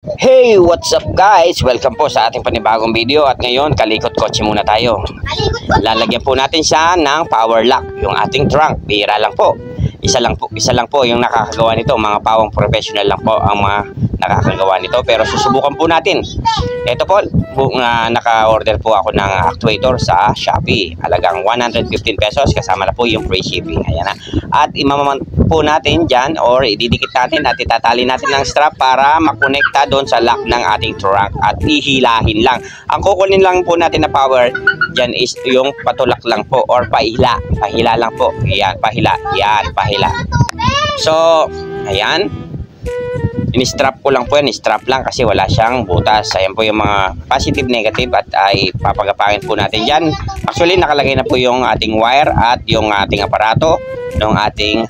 Hey, what's up guys? Welcome po sa ating panibagong video at ngayon kalikot kotse muna tayo. Lalagyan po natin siya ng power lock, yung ating trunk. Bihira lang po. Isa lang po yung nakakagawa nito. Mga pawang professional lang po ang mga nakakagawa nito, pero susubukan po natin. Ito po, naka-order po ako ng actuator sa Shopee. Halagang 115 pesos kasama na po yung free shipping. Ayan na. At imamaman po natin dyan or ididikit natin at itatali natin ng strap para makonekta doon sa lock ng ating trunk at ihilahin lang. Ang kukunin lang po natin na power dyan is yung patulak lang po or pahila. Pahila lang po. Ayan, pahila. Yan, pahila. So, ayan. In-strap ko lang po yan. Strap lang kasi wala siyang butas. Ayan po yung mga positive, negative at ay papagapangin po natin dyan. Actually, nakalagay na po yung ating wire at yung ating aparato ng ating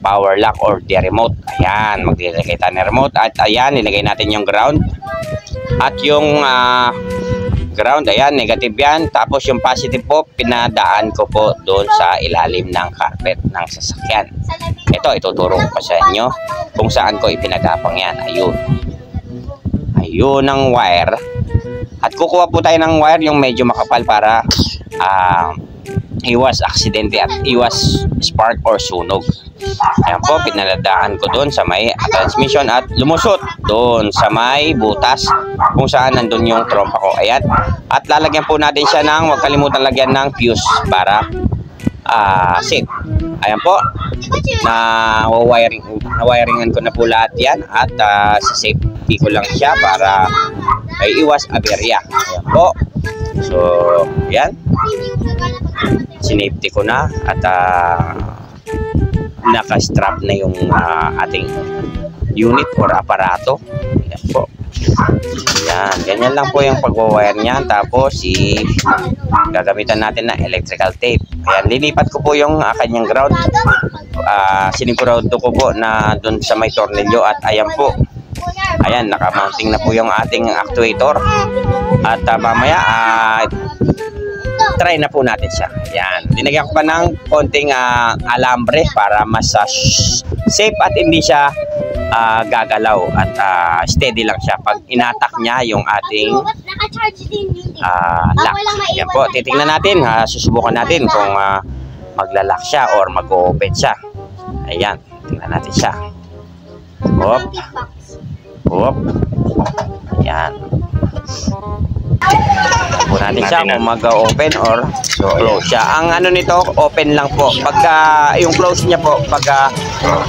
power lock or the remote. Ayan, maglilagay tayo ng remote at ayan, nilagay natin yung ground at yung ground, ayan, negative yan. Tapos yung positive po, pinadaan ko po doon sa ilalim ng carpet ng sasakyan. Ito, ituturo ko sa inyo kung saan ko ipinagapang yan. Ayun. Ayun ang wire. At kukuha po tayo ng wire yung medyo makapal para iwas aksidente at iwas spark or sunog. Ayan po, pinaladaan ko doon sa may transmission at lumusot doon sa may butas kung saan nandun yung trompa ko. Ayan. At lalagyan po natin siya ng, huwag kalimutan lagyan ng fuse para safe. Ayan po. Na-wiringan ko na po lahat yan at safety ko lang siya para ay iwas aberya. Ayan po. So, yan. Sinafety ko na at naka-strap na yung ating unit or aparato. Ayan po. Yan. Ganyan lang po yung pag-wire niyan. Tapos, gagamitan natin ng electrical tape. Ayan. Lilipat ko po yung kanyang ground. Sinigurado ko po na dun sa may tornilyo at ayan po. Ayan. Nakamounting na po yung ating actuator. At mamaya, try na po natin siya. Ayan. Dinagyan ko pa ng konting alambre para mas safe at hindi siya gagalaw at steady lang siya pag inatak niya yung ating lock. Ayan po. Titingnan natin. Susubukan natin kung maglalak siya or mag-open siya. Ayan. Tingnan natin siya. Hop. Hop. Ayan. Po natin siya kung mag-open or close siya. Ang ano nito, open lang po. Pagka yung close niya po, pagka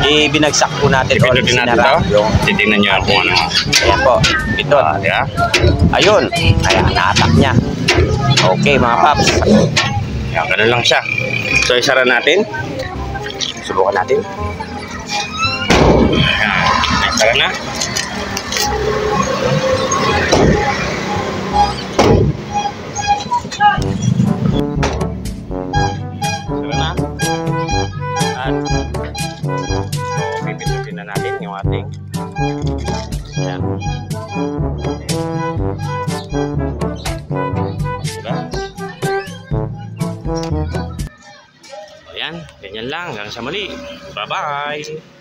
ibinagsak po natin or sinara yung titingnan niyo kung ano. Ayan po. Ito. Ayun. Ayan, na-attack niya. Okay mga paps. Ayan, ganun lang siya. So, isara natin. Subukan natin. Ayan, isara na. Pipindutin na natin yung ating ayan. Diba? Ayan, ganyan lang. Hanggang sa muli. Bye-bye!